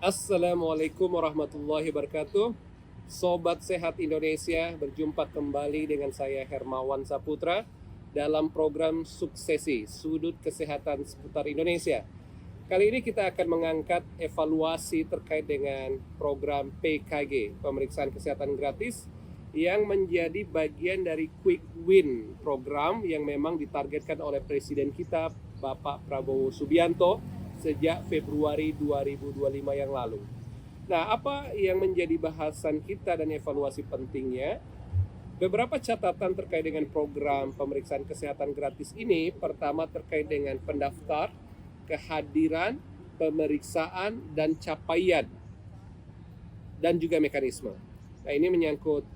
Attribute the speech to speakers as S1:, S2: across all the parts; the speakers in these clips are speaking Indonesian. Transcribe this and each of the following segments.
S1: Assalamualaikum warahmatullahi wabarakatuh. Sobat Sehat Indonesia, berjumpa kembali dengan saya Hermawan Saputra dalam program Suksesi, Sudut Kesehatan Seputar Indonesia. Kali ini kita akan mengangkat evaluasi terkait dengan program PKG, Pemeriksaan Kesehatan Gratis, yang menjadi bagian dari Quick Win program yang memang ditargetkan oleh Presiden kita, Bapak Prabowo Subianto, sejak Februari 2025 yang lalu. Nah, apa yang menjadi bahasan kita dan evaluasi pentingnya? Beberapa catatan terkait dengan program pemeriksaan kesehatan gratis ini. Pertama, terkait dengan pendaftar, kehadiran, pemeriksaan, dan capaian, dan juga mekanisme. Nah, ini menyangkut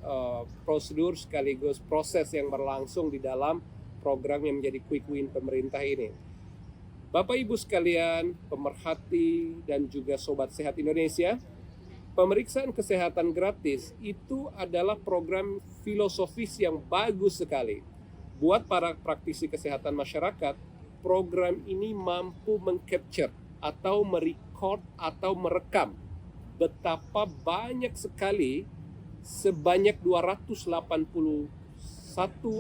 S1: prosedur sekaligus proses yang berlangsung di dalam program yang menjadi quick win pemerintah ini. Bapak Ibu sekalian, pemerhati dan juga Sobat Sehat Indonesia, pemeriksaan kesehatan gratis itu adalah program filosofis yang bagus sekali. Buat para praktisi kesehatan masyarakat, program ini mampu mengcapture atau merecord atau merekam betapa banyak sekali sebanyak 281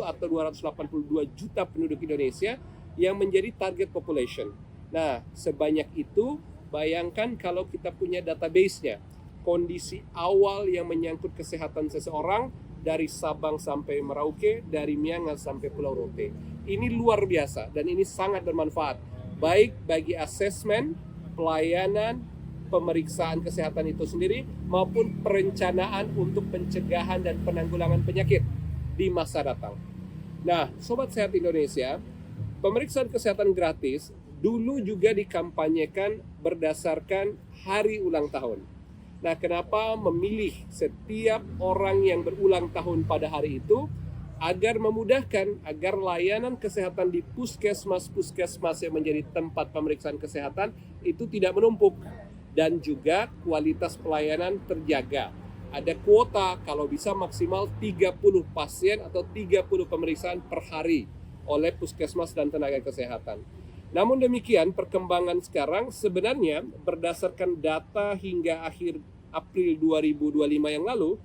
S1: atau 282 juta penduduk Indonesia yang menjadi target population. Nah, sebanyak itu, bayangkan kalau kita punya database-nya, kondisi awal yang menyangkut kesehatan seseorang dari Sabang sampai Merauke, dari Miangas sampai Pulau Rote. Ini luar biasa dan ini sangat bermanfaat, baik bagi asesmen, pelayanan, pemeriksaan kesehatan itu sendiri, maupun perencanaan untuk pencegahan dan penanggulangan penyakit di masa datang. Nah, Sobat Sehat Indonesia, pemeriksaan kesehatan gratis dulu juga dikampanyekan berdasarkan hari ulang tahun. Nah, kenapa memilih setiap orang yang berulang tahun pada hari itu? Agar memudahkan, agar layanan kesehatan di puskesmas-puskesmas yang menjadi tempat pemeriksaan kesehatan itu tidak menumpuk. Dan juga kualitas pelayanan terjaga. Ada kuota, kalau bisa maksimal 30 pasien atau 30 pemeriksaan per hari oleh puskesmas dan tenaga kesehatan. Namun demikian, perkembangan sekarang sebenarnya berdasarkan data hingga akhir April 2025 yang lalu,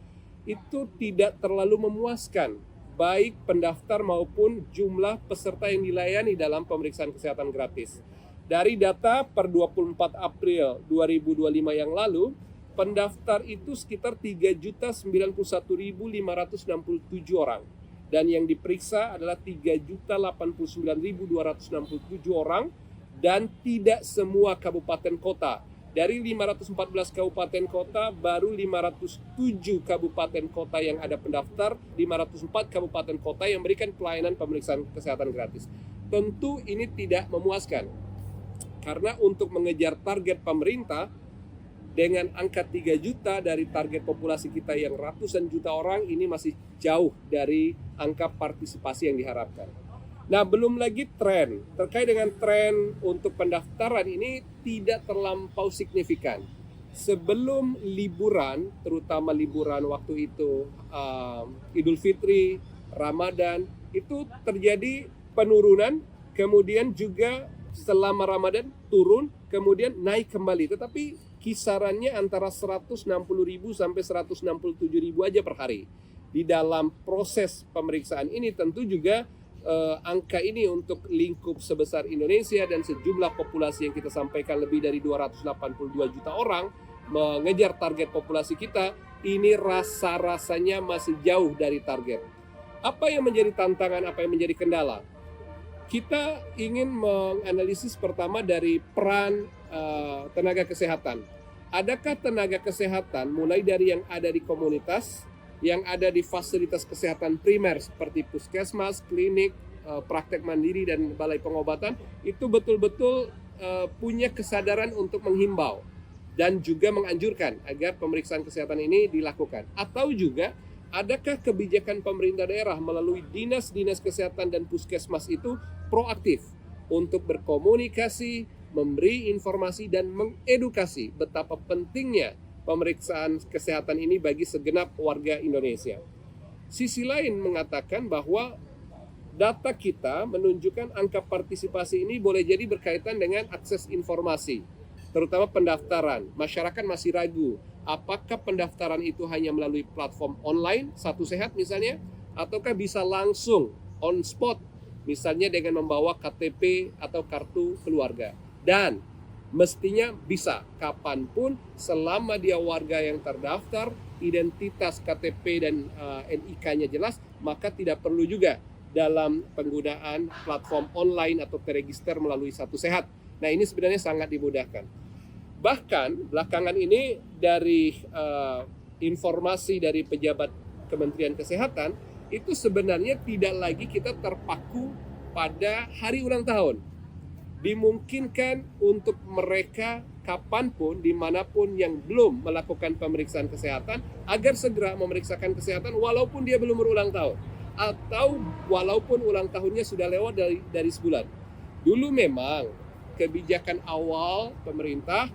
S1: itu tidak terlalu memuaskan, baik pendaftar maupun jumlah peserta yang dilayani dalam pemeriksaan kesehatan gratis. Dari data per 24 April 2025 yang lalu, pendaftar itu sekitar 3.091.567 orang. Dan yang diperiksa adalah 3.089.267 orang dan tidak semua kabupaten kota. Dari 514 kabupaten kota, baru 507 kabupaten kota yang ada pendaftar, 504 kabupaten kota yang memberikan pelayanan pemeriksaan kesehatan gratis. Tentu ini tidak memuaskan, karena untuk mengejar target pemerintah, dengan angka 3 juta dari target populasi kita yang ratusan juta orang, ini masih jauh dari angka partisipasi yang diharapkan. Nah, belum lagi tren. Terkait dengan tren untuk pendaftaran ini tidak terlampau signifikan. Sebelum liburan, terutama liburan waktu itu Idul Fitri, Ramadan, itu terjadi penurunan, kemudian juga selama Ramadan turun, kemudian naik kembali. Tetapi kisarannya antara 160.000 sampai 167.000 aja per hari. Di dalam proses pemeriksaan ini tentu juga angka ini untuk lingkup sebesar Indonesia dan sejumlah populasi yang kita sampaikan lebih dari 282 juta orang, mengejar target populasi kita, ini rasa-rasanya masih jauh dari target. Apa yang menjadi tantangan, apa yang menjadi kendala? Kita ingin menganalisis pertama dari peran tenaga kesehatan. Adakah tenaga kesehatan mulai dari yang ada di komunitas, yang ada di fasilitas kesehatan primer seperti puskesmas, klinik, praktek mandiri, dan balai pengobatan, itu betul-betul punya kesadaran untuk menghimbau dan juga menganjurkan agar pemeriksaan kesehatan ini dilakukan? Atau juga adakah kebijakan pemerintah daerah melalui dinas-dinas kesehatan dan puskesmas itu proaktif untuk berkomunikasi, memberi informasi dan mengedukasi betapa pentingnya pemeriksaan kesehatan ini bagi segenap warga Indonesia? Sisi lain mengatakan bahwa data kita menunjukkan angka partisipasi ini boleh jadi berkaitan dengan akses informasi. terutama pendaftaran. Masyarakat masih ragu, apakah pendaftaran itu hanya melalui platform online, Satu Sehat misalnya, ataukah bisa langsung on spot, misalnya dengan membawa KTP atau kartu keluarga. Dan mestinya bisa kapanpun selama dia warga yang terdaftar, identitas KTP dan NIK-nya jelas, maka tidak perlu juga dalam penggunaan platform online atau terregister melalui Satu Sehat. Nah, ini sebenarnya sangat dimudahkan. Bahkan belakangan ini dari informasi dari pejabat Kementerian Kesehatan, itu sebenarnya tidak lagi kita terpaku pada hari ulang tahun. Dimungkinkan untuk mereka kapanpun, dimanapun yang belum melakukan pemeriksaan kesehatan, agar segera memeriksakan kesehatan walaupun dia belum berulang tahun. Atau walaupun ulang tahunnya sudah lewat dari sebulan. Dulu memang kebijakan awal pemerintah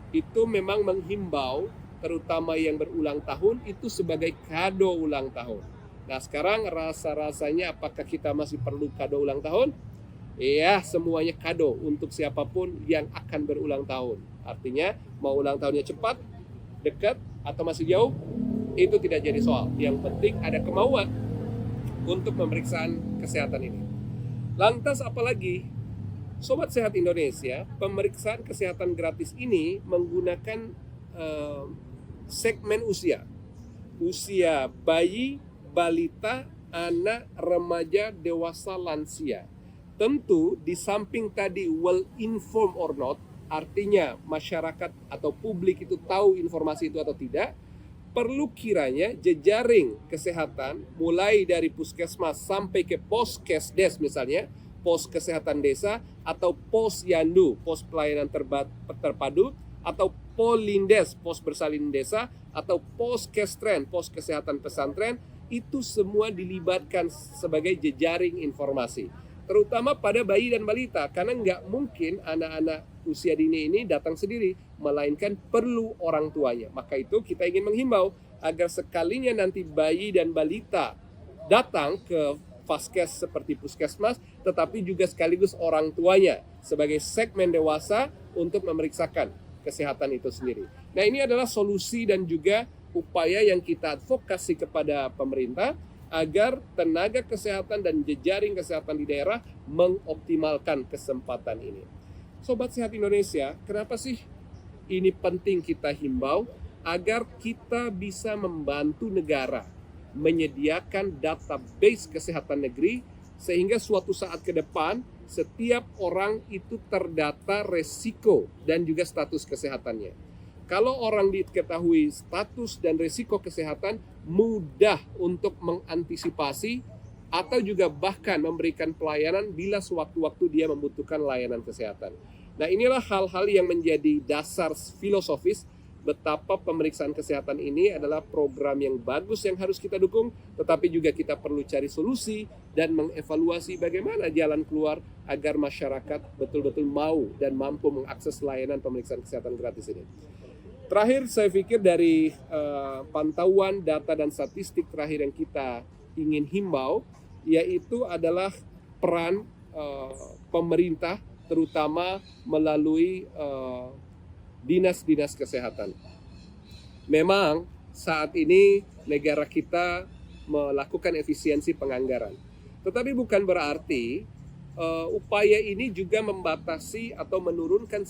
S1: itu memang menghimbau, terutama yang berulang tahun, itu sebagai kado ulang tahun. Nah, sekarang rasa-rasanya apakah kita masih perlu kado ulang tahun? Ya, semuanya kado untuk siapapun yang akan berulang tahun. Artinya, mau ulang tahunnya cepat, dekat, atau masih jauh, itu tidak jadi soal. Yang penting ada kemauan untuk pemeriksaan kesehatan ini. Lantas apalagi, Sobat Sehat Indonesia, pemeriksaan kesehatan gratis ini menggunakan segmen usia. Usia bayi, balita, anak, remaja, dewasa, lansia. Tentu di samping tadi well informed or not, artinya masyarakat atau publik itu tahu informasi itu atau tidak, perlu kiranya jejaring kesehatan mulai dari puskesmas sampai ke poskesdes misalnya, pos kesehatan desa atau posyandu, pos pelayanan terpadu, atau polindes, pos bersalin desa, atau poskestren, pos kesehatan pesantren, itu semua dilibatkan sebagai jejaring informasi. Terutama pada bayi dan balita, karena nggak mungkin anak-anak usia dini ini datang sendiri, melainkan perlu orang tuanya. Maka itu kita ingin menghimbau agar sekalinya nanti bayi dan balita datang ke vaskes seperti puskesmas, tetapi juga sekaligus orang tuanya sebagai segmen dewasa untuk memeriksakan kesehatan itu sendiri. Nah, ini adalah solusi dan juga upaya yang kita advokasi kepada pemerintah agar tenaga kesehatan dan jejaring kesehatan di daerah mengoptimalkan kesempatan ini. Sobat Sehat Indonesia, kenapa sih ini penting kita himbau? Agar kita bisa membantu negara menyediakan database kesehatan negeri, sehingga suatu saat ke depan setiap orang itu terdata resiko dan juga status kesehatannya. Kalau orang diketahui status dan risiko kesehatan, mudah untuk mengantisipasi atau juga bahkan memberikan pelayanan bila sewaktu-waktu dia membutuhkan layanan kesehatan. Nah, inilah hal-hal yang menjadi dasar filosofis betapa pemeriksaan kesehatan ini adalah program yang bagus yang harus kita dukung, tetapi juga kita perlu cari solusi dan mengevaluasi bagaimana jalan keluar agar masyarakat betul-betul mau dan mampu mengakses layanan pemeriksaan kesehatan gratis ini. Terakhir, saya pikir dari pantauan data dan statistik terakhir yang kita ingin himbau, yaitu adalah peran pemerintah, terutama melalui dinas-dinas kesehatan. Memang saat ini negara kita melakukan efisiensi penganggaran, tetapi bukan berarti upaya ini juga membatasi atau menurunkan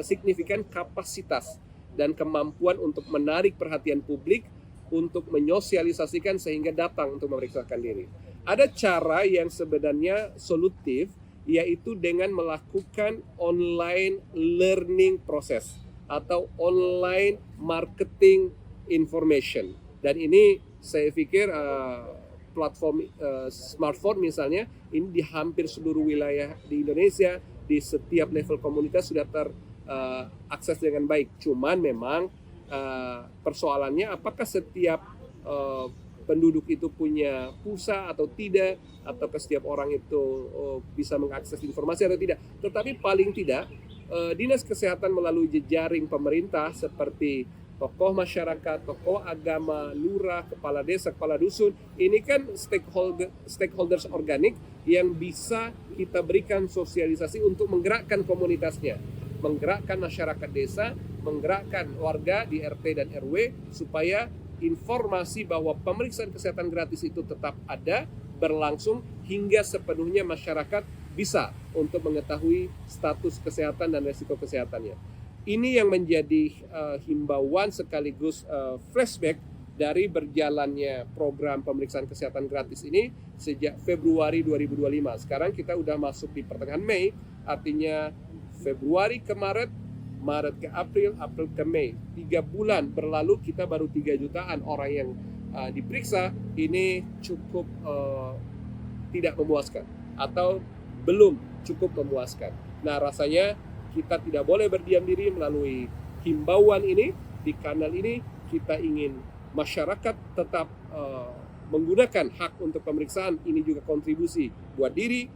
S1: signifikan kapasitas dan kemampuan untuk menarik perhatian publik untuk menyosialisasikan sehingga datang untuk memeriksakan diri. Ada cara yang sebenarnya solutif, yaitu dengan melakukan online learning process atau online marketing information. Dan ini saya pikir platform smartphone misalnya, ini di hampir seluruh wilayah di Indonesia, di setiap level komunitas sudah terakses dengan baik. Cuman memang persoalannya apakah setiap penduduk itu punya pulsa atau tidak, atau setiap orang itu bisa mengakses informasi atau tidak. Tetapi paling tidak dinas kesehatan melalui jejaring pemerintah seperti tokoh masyarakat, tokoh agama, lurah, kepala desa, kepala dusun, ini kan stakeholders organik yang bisa kita berikan sosialisasi untuk menggerakkan komunitasnya. menggerakkan masyarakat desa, menggerakkan warga di RT dan RW supaya informasi bahwa pemeriksaan kesehatan gratis itu tetap ada, berlangsung hingga sepenuhnya masyarakat bisa untuk mengetahui status kesehatan dan resiko kesehatannya. Ini yang menjadi himbauan sekaligus flashback dari berjalannya program pemeriksaan kesehatan gratis ini sejak Februari 2025. Sekarang kita udah masuk di pertengahan Mei, artinya Februari ke Maret, Maret ke April, April ke Mei. 3 bulan berlalu kita baru 3 jutaan orang yang diperiksa. Ini cukup tidak memuaskan atau belum cukup memuaskan. Nah, rasanya kita tidak boleh berdiam diri melalui himbauan ini. Di kanal ini kita ingin masyarakat tetap menggunakan hak untuk pemeriksaan. Ini juga kontribusi buat diri,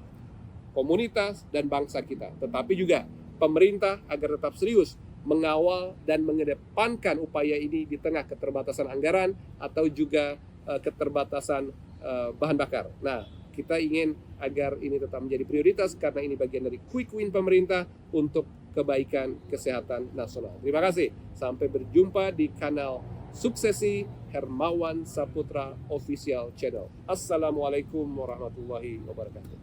S1: komunitas, dan bangsa kita. Tetapi juga pemerintah agar tetap serius mengawal dan mengedepankan upaya ini di tengah keterbatasan anggaran atau juga keterbatasan bahan bakar. Nah, kita ingin agar ini tetap menjadi prioritas karena ini bagian dari quick win pemerintah untuk kebaikan kesehatan nasional. Terima kasih. Sampai berjumpa di kanal Suksesi Hermawan Saputra Official Channel. Assalamualaikum warahmatullahi wabarakatuh.